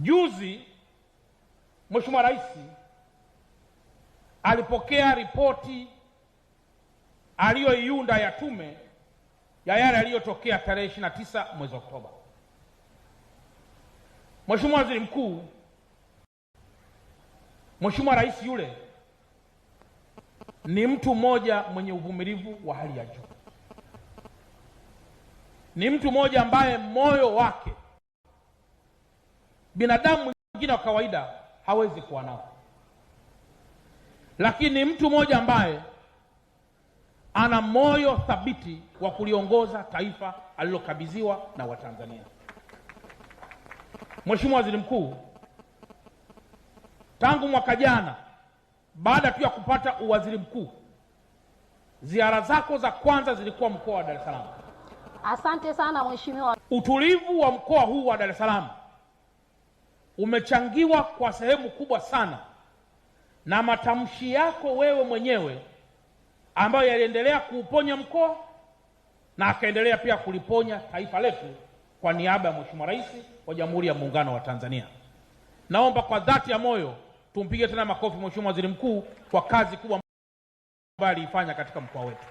Juzi Mheshimiwa Rais alipokea ripoti aliyoiunda ya tume ya yale yaliyotokea tarehe 29 mwezi Oktoba. Mheshimiwa Waziri Mkuu, Mheshimiwa Rais yule ni mtu mmoja mwenye uvumilivu wa hali ya juu. Ni mtu mmoja ambaye moyo wake binadamu mwingine wa kawaida hawezi kuwa nao, lakini ni mtu mmoja ambaye ana moyo thabiti wa kuliongoza taifa alilokabidhiwa na Watanzania. Mheshimiwa Waziri Mkuu, tangu mwaka jana baada tu ya kupata uwaziri mkuu, ziara zako za kwanza zilikuwa mkoa wa Dar es Salaam. Asante sana Mheshimiwa. Utulivu wa mkoa huu wa Dar es Salaam umechangiwa kwa sehemu kubwa sana na matamshi yako wewe mwenyewe ambayo yaliendelea kuuponya mkoa na akaendelea pia kuliponya taifa letu kwa niaba ya Mheshimiwa Rais wa Jamhuri ya Muungano wa Tanzania. Naomba kwa dhati ya moyo tumpige tena makofi Mheshimiwa Waziri Mkuu kwa kazi kubwa ambayo aliifanya katika mkoa wetu.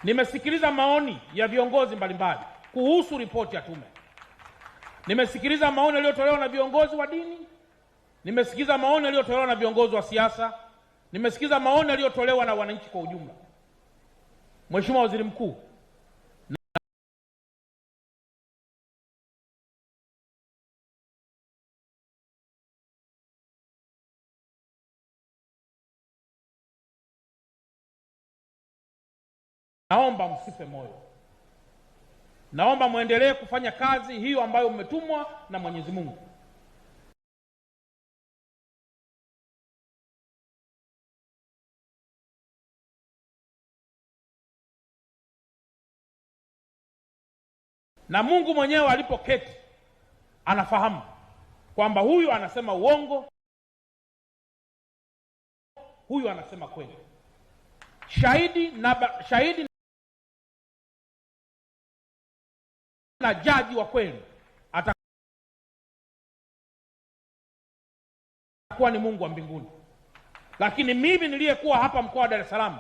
Nimesikiliza maoni ya viongozi mbalimbali kuhusu ripoti ya tume. Nimesikiliza maoni yaliyotolewa na viongozi wa dini, nimesikiliza maoni yaliyotolewa na viongozi wa siasa, nimesikiliza maoni yaliyotolewa na wananchi kwa ujumla. Mheshimiwa Waziri Mkuu, naomba msife moyo. Naomba muendelee kufanya kazi hiyo ambayo mmetumwa na Mwenyezi Mungu. Na Mungu mwenyewe alipoketi anafahamu kwamba huyu anasema uongo, huyu anasema kweli. Shahidi na jaji wa kweli atakuwa ni Mungu wa mbinguni. Lakini mimi niliyekuwa hapa mkoa wa Dar es Salaam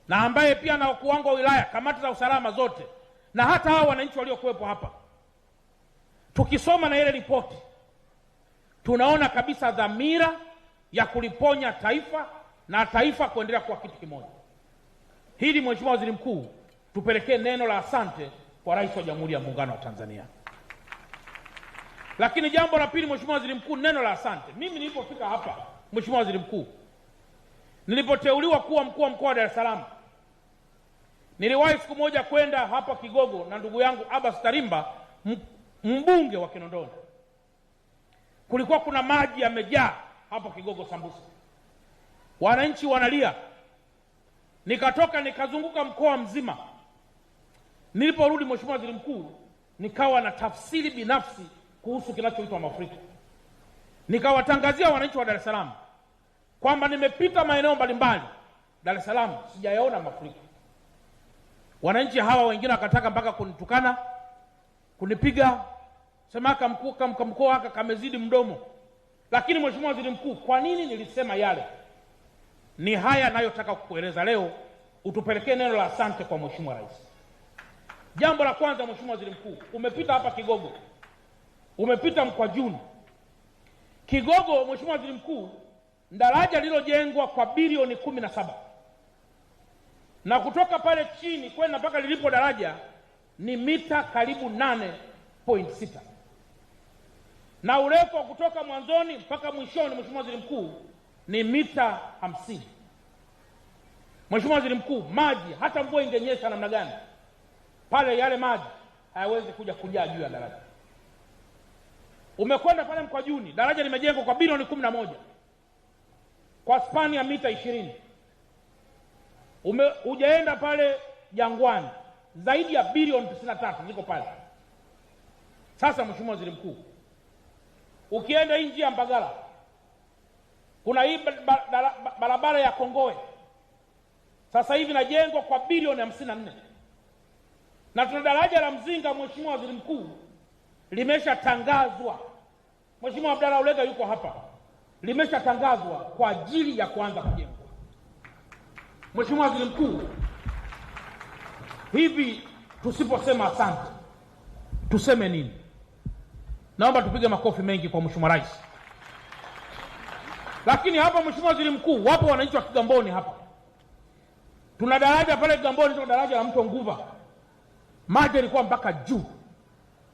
na ambaye pia na wakuu wangu wa wilaya, kamati za usalama zote, na hata hao wananchi waliokuwepo hapa, tukisoma na ile ripoti tunaona kabisa dhamira ya kuliponya taifa na taifa kuendelea kuwa kitu kimoja. Hili Mheshimiwa Waziri Mkuu, tupelekee neno la asante kwa Rais wa Jamhuri ya Muungano wa Tanzania. Lakini jambo la pili Mheshimiwa Waziri Mkuu, neno la asante. Mimi nilipofika hapa Mheshimiwa Waziri Mkuu, nilipoteuliwa kuwa mkuu wa mkoa wa Dar es Salaam, niliwahi siku moja kwenda hapa Kigogo na ndugu yangu Abbas Tarimba, mbunge wa Kinondoni. Kulikuwa kuna maji yamejaa hapa Kigogo Sambusa, wananchi wanalia. Nikatoka nikazunguka mkoa mzima. Niliporudi Mheshimiwa Waziri Mkuu, nikawa na tafsiri binafsi kuhusu kinachoitwa mafuriko. Nikawatangazia wananchi wa Dar es Salaam kwamba nimepita maeneo mbalimbali Dar es Salaam, sijayaona mafuriko. Wananchi hawa wengine wakataka mpaka kunitukana, kunipiga, semaka mkuu waka kamezidi mdomo. Lakini Mheshimiwa Waziri Mkuu, kwa nini nilisema yale? Ni haya nayotaka kukueleza leo, utupelekee neno la asante kwa Mheshimiwa Rais. Jambo la kwanza Mheshimiwa Waziri Mkuu, umepita hapa Kigogo, umepita Mkwajuni. Kigogo Mheshimiwa Waziri Mkuu, daraja lililojengwa kwa bilioni 17 na kutoka pale chini kwenda mpaka lilipo daraja ni mita karibu 8.6 na urefu wa kutoka mwanzoni mpaka mwishoni Mheshimiwa Waziri Mkuu ni mita 50. Mheshimiwa Waziri Mkuu, maji hata mvua ingenyesha namna gani pale, yale maji hayawezi kuja kujaa juu ya daraja. Umekwenda pale Mkwajuni, daraja limejengwa kwa bilioni 11 kwa spani ya mita 20. Hujaenda pale Jangwani, zaidi ya bilioni 93 ziko pale. Sasa Mheshimiwa Waziri Mkuu, ukienda hii njia ya Mbagala, kuna hii barabara ya Kongowe sasa hivi inajengwa kwa bilioni 54. Na tuna daraja la Mzinga Mheshimiwa Waziri Mkuu limeshatangazwa. Mheshimiwa Abdalla Ulega yuko hapa, limeshatangazwa kwa ajili ya kuanza kujengwa. Mheshimiwa Waziri Mkuu, hivi tusiposema asante tuseme nini? Naomba tupige makofi mengi kwa Mheshimiwa Rais. Lakini hapa Mheshimiwa Waziri Mkuu, wapo wananchi wa Kigamboni hapa. Tuna daraja pale Kigamboni, tuna daraja la Mto Nguva. Maji yalikuwa mpaka juu.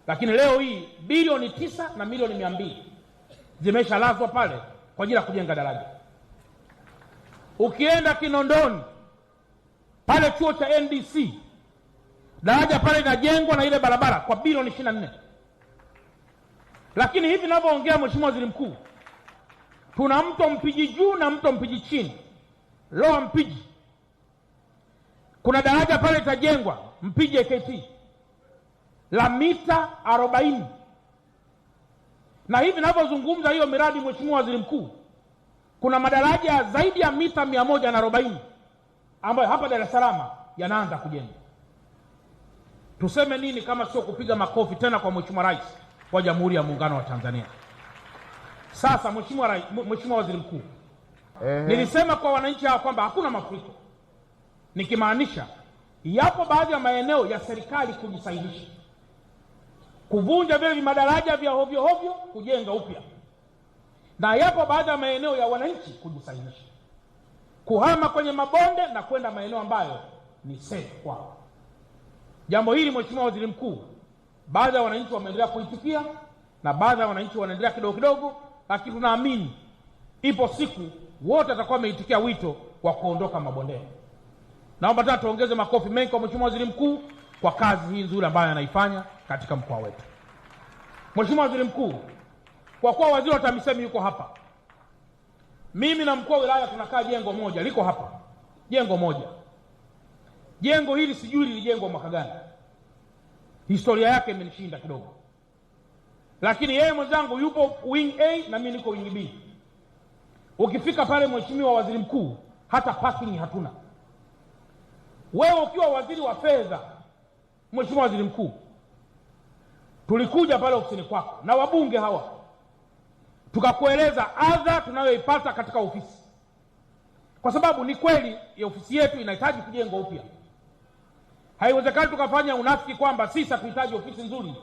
Lakini leo hii bilioni 9 na milioni 200 zimeshalazwa pale kwa ajili ya kujenga daraja. Ukienda Kinondoni pale chuo cha NDC, daraja pale linajengwa na ile barabara kwa bilioni 24. Lakini hivi ninavyoongea Mheshimiwa Waziri Mkuu, tuna mto Mpiji juu na mto Mpiji chini, Lower Mpiji. Kuna daraja pale litajengwa Mpiji AKT la mita 40. Na hivi ninavyozungumza hiyo miradi Mheshimiwa Waziri Mkuu, kuna madaraja zaidi ya mita 140 ambayo hapa Dar es Salaam yanaanza kujengwa. Tuseme nini kama sio kupiga makofi tena kwa Mheshimiwa Rais wa Jamhuri ya Muungano wa Tanzania? Sasa Mheshimiwa Waziri Mkuu, nilisema kwa wananchi hawa kwamba hakuna mafuriko, nikimaanisha yapo baadhi ya maeneo ya serikali kujisahihisha, kuvunja vile madaraja vya hovyo hovyo, kujenga upya, na yapo baadhi ya maeneo ya wananchi kujisahihisha, kuhama kwenye mabonde na kwenda maeneo ambayo ni safe kwao. Jambo hili Mheshimiwa Waziri Mkuu, baadhi ya wananchi wameendelea kuitikia na baadhi ya wananchi wanaendelea kidogo kidogo, lakini tunaamini ipo siku wote atakuwa ameitikia wito wa kuondoka mabondeni. Naomba tena tuongeze makofi mengi kwa Mheshimiwa Waziri Mkuu kwa kazi hii nzuri ambayo anaifanya katika mkoa wetu. Mheshimiwa Waziri Mkuu, kwa kuwa waziri wa TAMISEMI yuko hapa, mimi na mkuu wa wilaya tunakaa jengo moja, liko hapa jengo moja. Jengo hili sijui lilijengwa mwaka gani, historia yake imenishinda kidogo, lakini yeye mwenzangu yupo wing A na mimi niko wing B. Ukifika pale Mheshimiwa Waziri Mkuu, hata parking hatuna. Wewe ukiwa waziri wa fedha, Mheshimiwa Waziri Mkuu, tulikuja pale ofisini kwako na wabunge hawa, tukakueleza adha tunayoipata katika ofisi, kwa sababu ni kweli ya ofisi yetu inahitaji kujengwa upya. Haiwezekani tukafanya unafiki kwamba sisi hatuhitaji ofisi nzuri.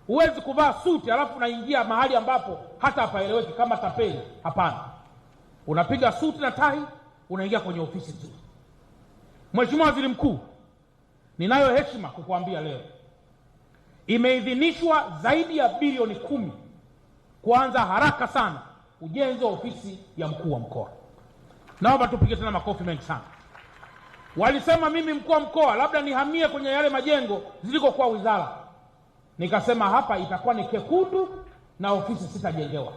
Huwezi kuvaa suti alafu unaingia mahali ambapo hata hapaeleweki kama tapeli. Hapana, unapiga suti na tai, unaingia kwenye ofisi nzuri. Mheshimiwa Waziri Mkuu, ninayo heshima kukuambia leo imeidhinishwa zaidi ya bilioni 10 kuanza haraka sana ujenzi wa ofisi ya mkuu wa mkoa. Naomba tupige tena makofi mengi sana. Walisema mimi mkuu wa mkoa labda nihamie kwenye yale majengo zilikokuwa wizara. Nikasema hapa itakuwa ni kekundu na ofisi sitajengewa.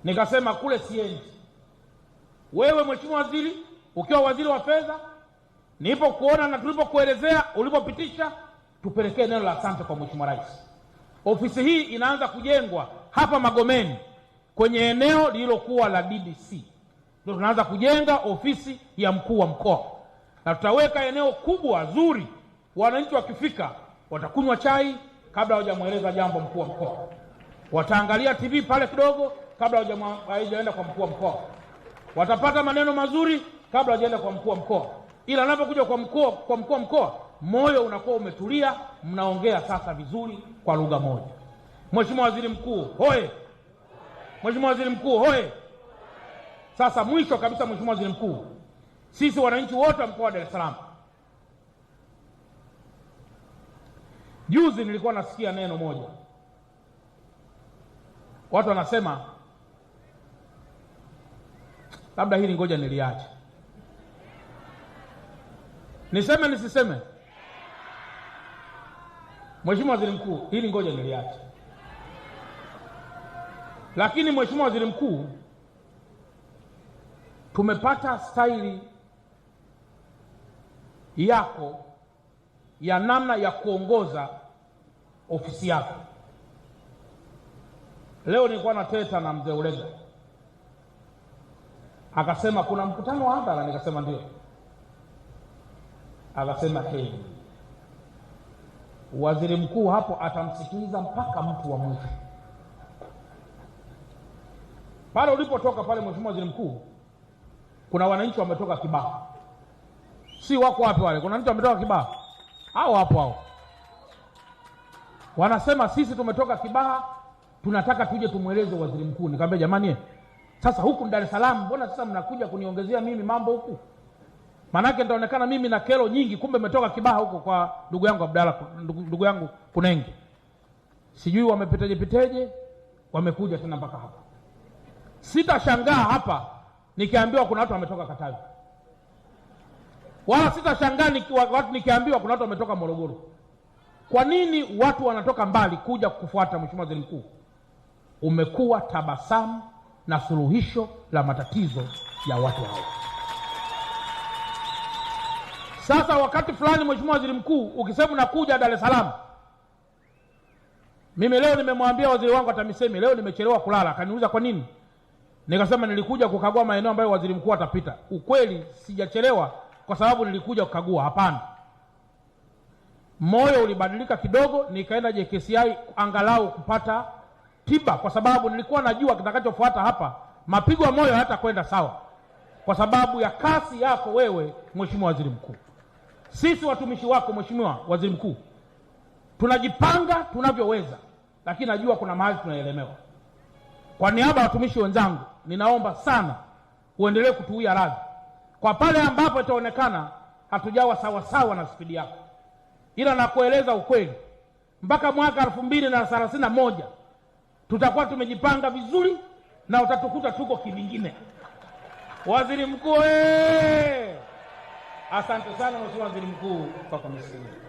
Nikasema kule siendi. Wewe Mheshimiwa Waziri, ukiwa waziri wa fedha, nipo kuona na tulipokuelezea ulipopitisha, tupelekee neno la asante kwa Mheshimiwa Rais. Ofisi hii inaanza kujengwa hapa Magomeni kwenye eneo lililokuwa la DDC. Ndio tunaanza kujenga ofisi ya mkuu wa mkoa. Na tutaweka eneo kubwa zuri, wananchi wakifika watakunywa chai kabla hawajamueleza jambo mkuu wa mkoa. Wataangalia TV pale kidogo kabla hawajaenda kwa mkuu wa mkoa. Watapata maneno mazuri kabla hawajaenda kwa mkuu wa mkoa. Ila anapokuja kwa mkuu wa mkoa, moyo unakuwa umetulia, mnaongea sasa vizuri kwa lugha moja. Mheshimiwa Waziri Mkuu, hoye! Mheshimiwa Waziri Mkuu, hoye! Sasa mwisho kabisa Mheshimiwa Waziri Mkuu, sisi wananchi wote wa mkoa wa Dar es Salaam, juzi nilikuwa nasikia neno moja. Watu wanasema labda hili ngoja niliache. Niseme nisiseme? Mheshimiwa Waziri Mkuu, hili ngoja niliache. Lakini Mheshimiwa Waziri Mkuu, tumepata staili yako ya namna ya kuongoza ofisi yako. Leo nilikuwa nateta na mzee Ulega, akasema kuna mkutano wa hadhara. Nikasema ndio. Akasema waziri mkuu hapo atamsikiliza mpaka mtu wa mwisho. Pale ulipotoka pale, Mheshimiwa Waziri Mkuu, kuna wananchi wametoka Kibaha. Si wako wapi wale? Kuna wananchi wametoka Kibaha. Hao hapo hao. Wanasema sisi tumetoka Kibaha, tunataka tuje tumueleze waziri mkuu. Nikamwambia jamani, sasa huku Dar es Salaam mbona sasa mnakuja kuniongezea mimi mambo huku? Manake nitaonekana mimi na kero nyingi, kumbe umetoka Kibaha huko kwa ndugu yangu Abdalla, ndugu yangu Kunenge. Sijui wamepiteje wamekuja tena mpaka hapa. Sitashangaa hapa nikiambiwa kuna watu wametoka Katavi. Wala sitashangaa watu nikiambiwa kuna watu wametoka Morogoro. Kwa nini watu wanatoka mbali kuja kufuata Mheshimiwa Waziri Mkuu? Umekuwa tabasamu na suluhisho la matatizo ya watu hao. Sasa wakati fulani, Mheshimiwa Waziri Mkuu, ukisema unakuja Dar es Salaam, mimi leo nimemwambia waziri wangu TAMISEMI, leo nimechelewa kulala. Akaniuliza kwa nini? Nikasema nilikuja kukagua maeneo ambayo waziri mkuu atapita. Ukweli sijachelewa kwa sababu nilikuja kukagua, hapana. Moyo ulibadilika kidogo, nikaenda JKCI angalau kupata tiba, kwa sababu nilikuwa najua kitakachofuata hapa mapigo ya moyo hata kwenda sawa, kwa sababu ya kasi yako wewe Mheshimiwa Waziri Mkuu. Sisi watumishi wako Mheshimiwa Waziri Mkuu tunajipanga tunavyoweza, lakini najua kuna mahali tunaelemewa. Kwa niaba ya watumishi wenzangu, ninaomba sana uendelee kutuia radhi kwa pale ambapo itaonekana hatujawa sawa sawa na spidi yako. Ila nakueleza ukweli, mpaka mwaka 2031 tutakuwa tumejipanga vizuri na utatukuta tuko kivingine. Waziri Mkuu, asante sana Mheshimiwa Waziri Mkuu kwa kunisaidia.